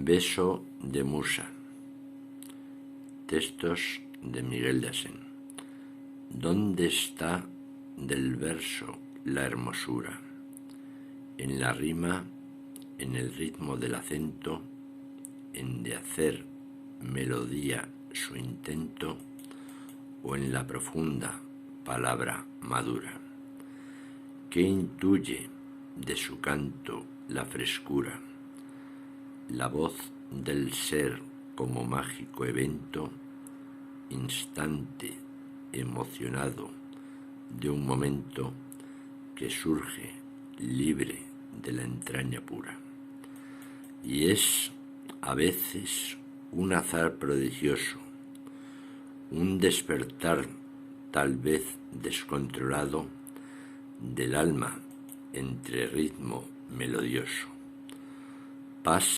Beso de musa. Textos de Miguel de Asén. ¿Dónde está del verso la hermosura? En la rima, en el ritmo del acento, en de hacer melodía su intento, o en la profunda palabra madura, que intuye de su canto la frescura, la voz del ser como mágico evento, instante emocionado de un momento que surge libre de la entraña pura. Y es a veces un azar prodigioso, un despertar tal vez descontrolado del alma entre ritmo melodioso. Pasa